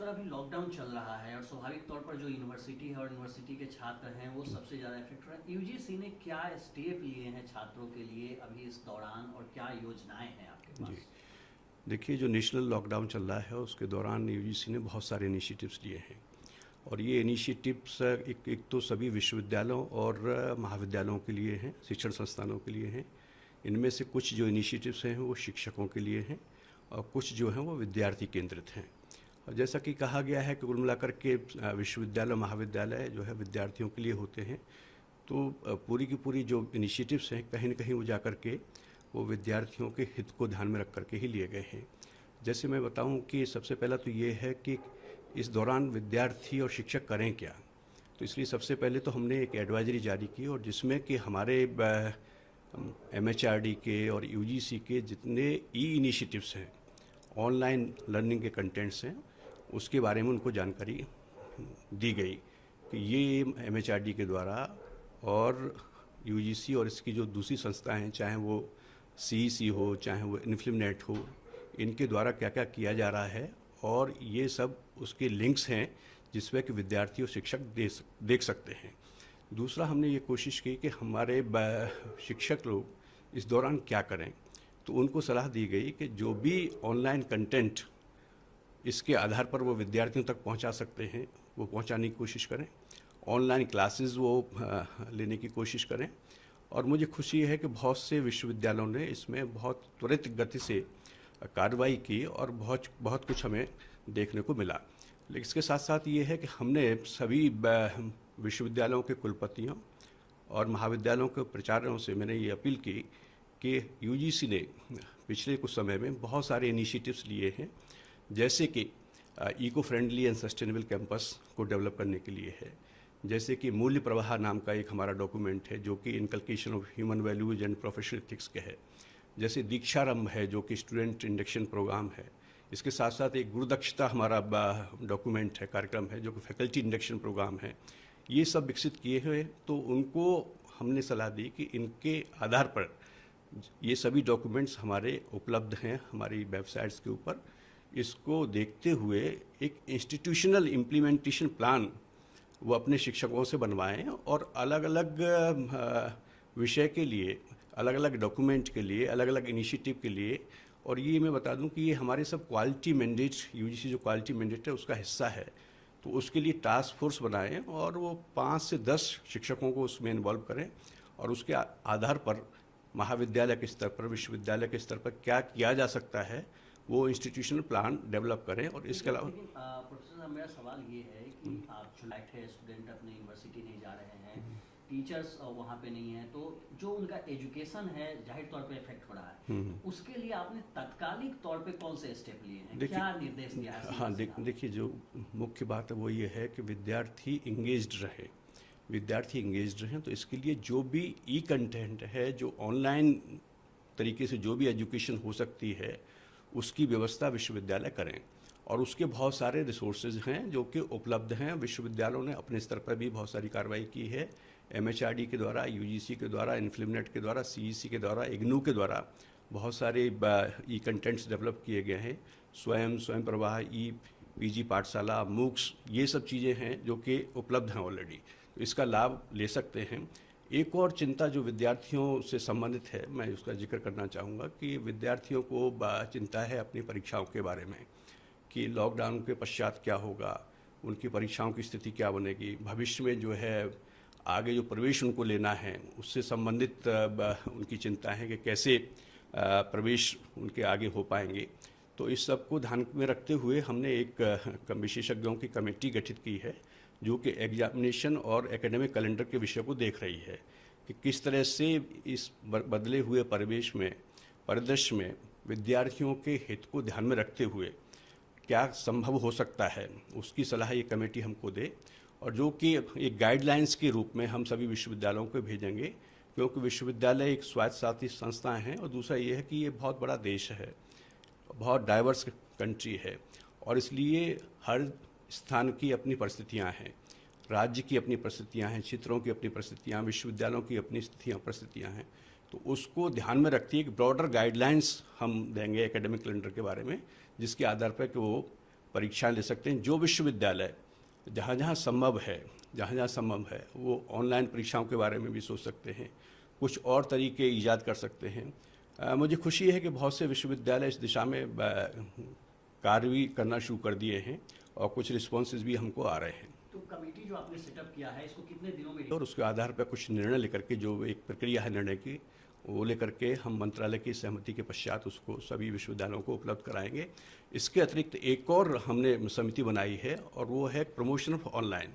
Sir अभी lockdown चल रहा है और स्वाभाविक तौर पर जो यूनिवर्सिटी है और यूनिवर्सिटी के छात्र हैं वो सबसे ज़्यादा इफेक्ट हो रहे हैं। यूजीसी ने क्या स्टेप लिए हैं छात्रों के लिए अभी इस दौरान और क्या योजनाएं हैं आपके जी, पास? देखिए जो नेशनल लॉकडाउन चल रहा है उसके दौरान यूजीसी ने बहुत सारे इनिशिएटिव्स लिए हैं। और ये इनिशिएटिव्स एक तो सभी विश्वविद्यालयों और महाविद्यालयों के लिए हैं, शिक्षण संस्थानों के लिए हैं। इनमें से कुछ जो इनिशिएटिव्स हैं वो शिक्षकों के लिए हैं और कुछ जो हैं वो विद्यार्थी केंद्रित हैं। और जैसा कि कहा गया है कि कुल मिलाकर के विश्वविद्यालय महाविद्यालय जो है विद्यार्थियों के लिए होते हैं। तो पूरी की पूरी जो इनिशिएटिव्स हैं कहीं न कहीं वो जाकर के वो विद्यार्थियों के हित को ध्यान में रख करके ही लिए गए हैं। जैसे मैं बताऊं कि सबसे पहला तो ये है कि इस दौरान विद्यार्थी और शिक्षक करें क्या। तो इसलिए सबसे पहले तो हमने एक एडवाइजरी जारी की और जिसमें कि हमारे एमएचआरडी के और यूजीसी के जितने ई इनिशिएटिव्स हैं, ऑनलाइन लर्निंग के कंटेंट्स हैं, उसके बारे में उनको जानकारी दी गई कि ये एमएचआरडी के द्वारा और यूजीसी और इसकी जो दूसरी संस्थाएं हैं, चाहे वो सीईसी हो चाहे वो इन्फ्लिमनेट हो, इनके द्वारा क्या क्या किया जा रहा है और ये सब उसके लिंक्स हैं जिसमें कि विद्यार्थी और शिक्षक देख सकते हैं। दूसरा हमने ये कोशिश की कि हमारे शिक्षक लोग इस दौरान क्या करें। तो उनको सलाह दी गई कि जो भी ऑनलाइन कंटेंट इसके आधार पर वो विद्यार्थियों तक पहुंचा सकते हैं वो पहुंचाने की कोशिश करें, ऑनलाइन क्लासेस वो लेने की कोशिश करें। और मुझे खुशी है कि बहुत से विश्वविद्यालयों ने इसमें बहुत त्वरित गति से कार्रवाई की और बहुत बहुत कुछ हमें देखने को मिला। लेकिन इसके साथ साथ ये है कि हमने सभी विश्वविद्यालयों के कुलपतियों और महाविद्यालयों के प्राचार्यों से मैंने ये अपील की कि यूजीसी ने पिछले कुछ समय में बहुत सारे इनिशिएटिव्स लिए हैं, जैसे कि eco friendly and sustainable campus को डेवलप करने के लिए है, जैसे कि मूल्य प्रवाह नाम का एक हमारा डॉक्यूमेंट है जो कि inculcation of human values and professional ethics के है, जैसे दीक्षारंभ है जो कि स्टूडेंट इंडक्शन प्रोग्राम है। इसके साथ साथ एक गुरुदक्षता हमारा डॉक्यूमेंट है, कार्यक्रम है जो कि फैकल्टी इंडक्शन प्रोग्राम है। ये सब विकसित किए हुए तो उनको हमने सलाह दी कि इनके आधार पर ये सभी डॉक्यूमेंट्स हमारे उपलब्ध हैं हमारी वेबसाइट्स के ऊपर। इसको देखते हुए एक इंस्टीट्यूशनल इम्प्लीमेंटेशन प्लान वो अपने शिक्षकों से बनवाएं और अलग अलग विषय के लिए, अलग अलग डॉक्यूमेंट के लिए, अलग अलग इनिशिएटिव के लिए। और ये मैं बता दूं कि ये हमारे सब क्वालिटी मैंडेट, यूजीसी जो क्वालिटी मैंडेट है उसका हिस्सा है। तो उसके लिए टास्क फोर्स बनाएं और वो 5 से 10 शिक्षकों को उसमें इन्वॉल्व करें और उसके आधार पर महाविद्यालय के स्तर पर, विश्वविद्यालय के स्तर पर क्या किया जा सकता है वो इंस्टीट्यूशनल प्लान डेवलप करें। और इसके अलावा प्रोफेसर साहब मेरा सवाल ये है कि आप जो बैठे स्टूडेंट अपने यूनिवर्सिटी नहीं जा रहे हैं, टीचर्स वहाँ पे नहीं है, तो जो उनका एजुकेशन है जाहिर तौर पे इफेक्ट हो रहा है, उसके लिए आपने तत्कालिक तौर पे कौन से स्टेप लिए हैं, क्या निर्देश दिया है? हाँ, देखिए जो मुख्य बात है वो ये है कि विद्यार्थी इंगेज्ड रहे, विद्यार्थी इंगेज्ड रहें। तो इसके लिए जो भी ई कंटेंट है, जो ऑनलाइन तरीके से जो भी एजुकेशन हो सकती है उसकी व्यवस्था विश्वविद्यालय करें। और उसके बहुत सारे रिसोर्सेज हैं जो कि उपलब्ध हैं। विश्वविद्यालयों ने अपने स्तर पर भी बहुत सारी कार्रवाई की है, एमएचआरडी के द्वारा, यूजीसी के द्वारा, इन्फ्लिमनेट के द्वारा, सीईसी के द्वारा, इग्नू के द्वारा बहुत सारे ई कंटेंट्स डेवलप किए गए हैं। स्वयं प्रवाह, ई पीजी पाठशाला, मूक्स, ये सब चीज़ें हैं जो कि उपलब्ध हैं ऑलरेडी, तो इसका लाभ ले सकते हैं। एक और चिंता जो विद्यार्थियों से संबंधित है मैं उसका जिक्र करना चाहूँगा कि विद्यार्थियों को चिंता है अपनी परीक्षाओं के बारे में कि लॉकडाउन के पश्चात क्या होगा, उनकी परीक्षाओं की स्थिति क्या बनेगी, भविष्य में जो है आगे जो प्रवेश उनको लेना है उससे संबंधित उनकी चिंता है कि कैसे प्रवेश उनके आगे हो पाएंगे। तो इस सब को ध्यान में रखते हुए हमने एक विशेषज्ञों की कमेटी गठित की है जो कि एग्जामिनेशन और एकेडमिक कैलेंडर के विषय को देख रही है कि किस तरह से इस बदले हुए परिदृश्य में विद्यार्थियों के हित को ध्यान में रखते हुए क्या संभव हो सकता है, उसकी सलाह ये कमेटी हमको दे और जो कि एक गाइडलाइंस के रूप में हम सभी विश्वविद्यालयों को भेजेंगे, क्योंकि विश्वविद्यालय एक स्वायत्तशासी संस्था है और दूसरा ये है कि ये बहुत बड़ा देश है, बहुत डाइवर्स कंट्री है और इसलिए हर स्थान की अपनी परिस्थितियां हैं, राज्य की अपनी परिस्थितियां हैं, क्षेत्रों की अपनी परिस्थितियां, विश्वविद्यालयों की अपनी परिस्थितियां हैं। तो उसको ध्यान में रखती है कि ब्रॉडर गाइडलाइंस हम देंगे एकेडमिक कैलेंडर के बारे में, जिसके आधार पर कि वो परीक्षाएं ले सकते हैं। जो विश्वविद्यालय जहाँ जहाँ संभव है वो ऑनलाइन परीक्षाओं के बारे में भी सोच सकते हैं, कुछ और तरीके ईजाद कर सकते हैं। मुझे खुशी है कि बहुत से विश्वविद्यालय इस दिशा में कार्य भी करना शुरू कर दिए हैं और कुछ रिस्पॉन्सेज भी हमको आ रहे हैं। तो कमेटी जो आपने सेटअप किया है इसको कितने दिनों में, और उसके आधार पर कुछ निर्णय लेकर के, जो एक प्रक्रिया है निर्णय की, वो लेकर के हम मंत्रालय की सहमति के पश्चात उसको सभी विश्वविद्यालयों को उपलब्ध कराएंगे। इसके अतिरिक्त एक और हमने समिति बनाई है और वो है प्रमोशन ऑफ ऑनलाइन,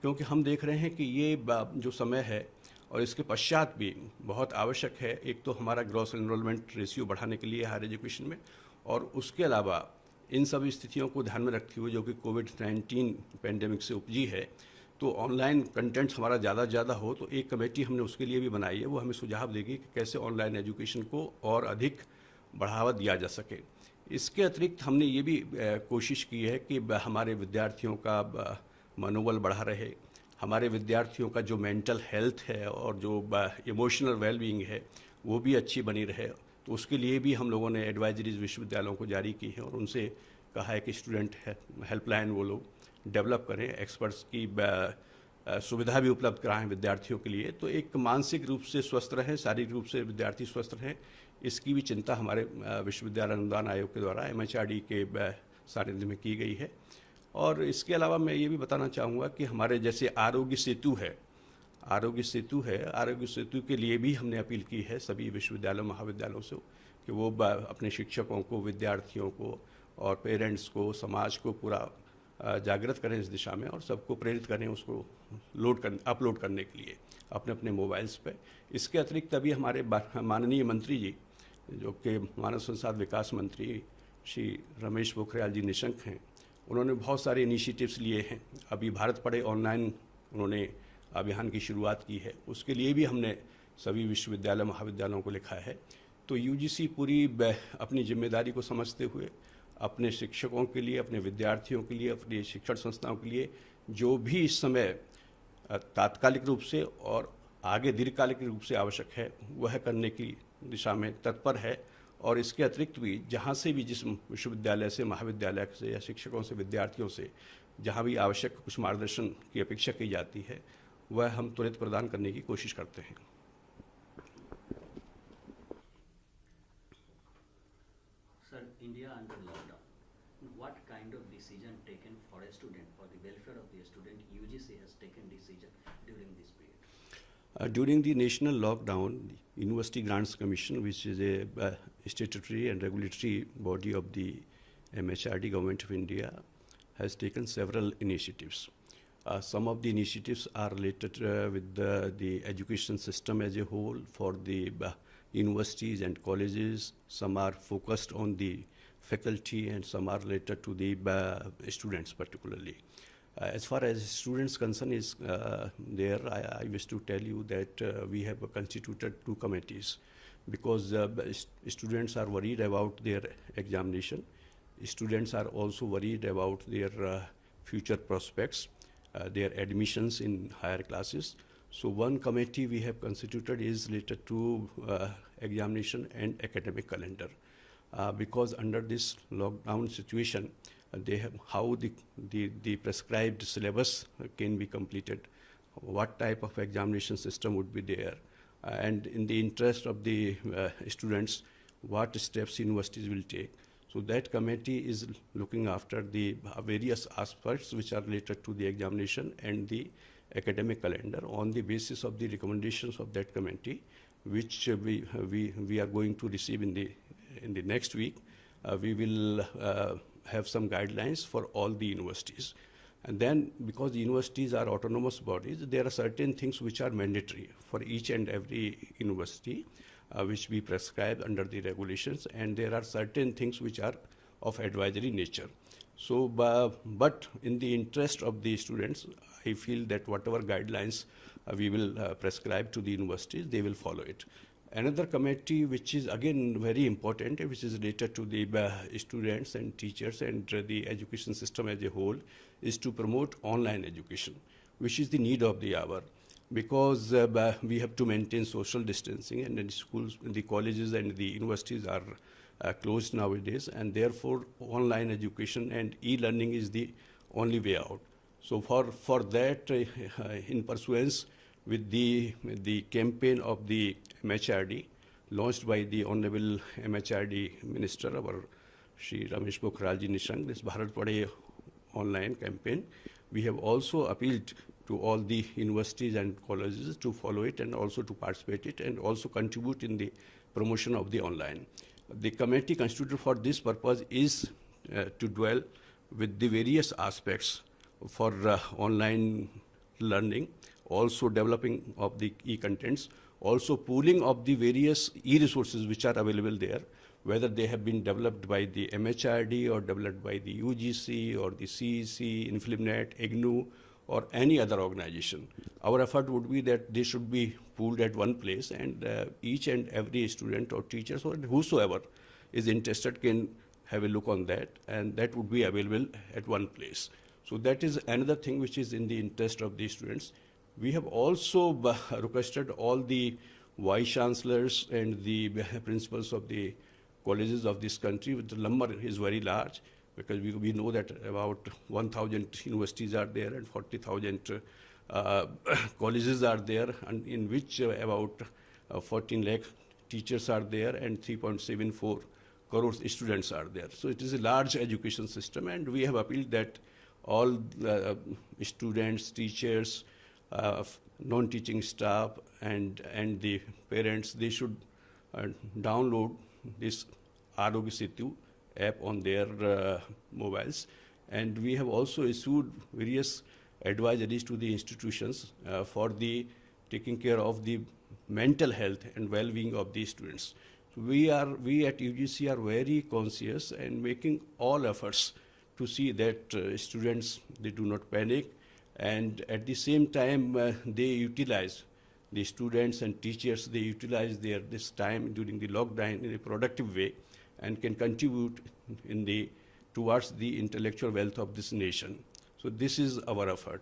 क्योंकि हम देख रहे हैं कि ये जो समय है और इसके पश्चात भी बहुत आवश्यक है। एक तो हमारा ग्रॉस एनरोलमेंट रेशियो बढ़ाने के लिए हायर एजुकेशन में, और उसके अलावा इन सभी स्थितियों को ध्यान में रखते हुए जो कि कोविड-19 पैंडेमिक से उपजी है, तो ऑनलाइन कंटेंट्स हमारा ज़्यादा हो, तो एक कमेटी हमने उसके लिए भी बनाई है। वो हमें सुझाव देगी कि कैसे ऑनलाइन एजुकेशन को और अधिक बढ़ावा दिया जा सके। इसके अतिरिक्त हमने ये भी कोशिश की है कि हमारे विद्यार्थियों का मनोबल बढ़ा रहे, हमारे विद्यार्थियों का जो मेंटल हेल्थ है और जो इमोशनल वेलबींग है वो भी अच्छी बनी रहे। तो उसके लिए भी हम लोगों ने एडवाइजरीज विश्वविद्यालयों को जारी की है और उनसे कहा है कि स्टूडेंट हेल्पलाइन वो लोग डेवलप करें, एक्सपर्ट्स की सुविधा भी उपलब्ध कराएं विद्यार्थियों के लिए। तो एक मानसिक रूप से स्वस्थ रहें, शारीरिक रूप से विद्यार्थी स्वस्थ रहें, इसकी भी चिंता हमारे विश्वविद्यालय अनुदान आयोग के द्वारा MHRD के सानिध्य में की गई है। और इसके अलावा मैं ये भी बताना चाहूँगा कि हमारे जैसे आरोग्य सेतु के लिए भी हमने अपील की है सभी विश्वविद्यालयों महाविद्यालयों से कि वो अपने शिक्षकों को, विद्यार्थियों को और पेरेंट्स को, समाज को पूरा जागृत करें इस दिशा में और सबको प्रेरित करें उसको अपलोड करने के लिए अपने अपने मोबाइल्स पे। इसके अतिरिक्त अभी हमारे माननीय मंत्री जी, जो कि मानव संसाधन विकास मंत्री श्री रमेश पोखरियाल जी निशंक हैं, उन्होंने बहुत सारे इनिशिएटिव्स लिए हैं। अभी भारत पढ़े ऑनलाइन उन्होंने अभियान की शुरुआत की है, उसके लिए भी हमने सभी विश्वविद्यालय महाविद्यालयों को लिखा है। तो UGC पूरी अपनी जिम्मेदारी को समझते हुए अपने शिक्षकों के लिए, अपने विद्यार्थियों के लिए, अपनी शिक्षण संस्थाओं के लिए जो भी इस समय तात्कालिक रूप से और आगे दीर्घकालिक रूप से आवश्यक है वह करने की दिशा में तत्पर है। और इसके अतिरिक्त भी जहाँ से भी, जिस विश्वविद्यालय से, महाविद्यालय से या शिक्षकों से, विद्यार्थियों से जहाँ भी आवश्यक कुछ मार्गदर्शन की अपेक्षा की जाती है वह हम त्वरित प्रदान करने की कोशिश करते हैं। Sir, India under lockdown, what kind of decision taken for a student, for the welfare of the student, UGC has taken decision during this period? During the national lockdown, the University Grants Commission, which is a statutory and regulatory body of the MHRD Government of India, has taken several initiatives. Some of the initiatives are related with the education system as a whole for the universities and colleges. Some are focused on the faculty and some are related to the students particularly. As far as students concern is there, I wish to tell you that we have constituted 2 committees because students are worried about their examination. Students are also worried about their future prospects, their admissions in higher classes. So one committee we have constituted is related to examination and academic calendar. Because under this lockdown situation, they have how the prescribed syllabus can be completed, what type of examination system would be there, and in the interest of the students, what steps universities will take. So that committee is looking after the various aspects which are related to the examination and the academic calendar. On the basis of the recommendations of that committee, which we are going to receive in the next week, we will have some guidelines for all the universities. And then, because the universities are autonomous bodies, there are certain things which are mandatory for each and every university, which we prescribe under the regulations, and there are certain things which are of advisory nature. So, but in the interest of the students, I feel that whatever guidelines we will prescribe to the universities, they will follow it. Another committee which is again very important, which is related to the students and teachers and the education system as a whole, is to promote online education, which is the need of the hour. Because we have to maintain social distancing, and the schools, the colleges and the universities are closed nowadays, and therefore online education and e-learning is the only way out. So for that, in pursuance with the campaign of the MHRD, launched by the Honorable MHRD Minister, our Shri Ramesh Pokhriyal Nishank, this Bharat Padhe online campaign, we have also appealed to all the universities and colleges to follow it and also to participate it and also contribute in the promotion of the online. The committee constituted for this purpose is to dwell with the various aspects for online learning, also developing of the e-contents, also pooling of the various e-resources which are available there, whether they have been developed by the MHRD or developed by the UGC or the CEC, INFLIMNET, IGNOU, or any other organization. Our effort would be that they should be pooled at one place, and each and every student or teachers or whosoever is interested can have a look on that, and that would be available at one place. So that is another thing which is in the interest of the students. We have also requested all the vice chancellors and the principals of the colleges of this country, the number is very large, because we know that about 1,000 universities are there and 40,000 colleges are there, and in which about 14 lakh teachers are there and 3.74 crore students are there. So it is a large education system, and we have appealed that all students, teachers, non-teaching staff, and the parents, they should download this Arogya Setu app on their mobiles. And we have also issued various advisories to the institutions for the taking care of the mental health and well-being of the students. So we at UGC are very conscious and making all efforts to see that students, they do not panic, and at the same time they utilize, the students and teachers, they utilize this time during the lockdown in a productive way and can contribute towards the intellectual wealth of this nation. So this is our effort.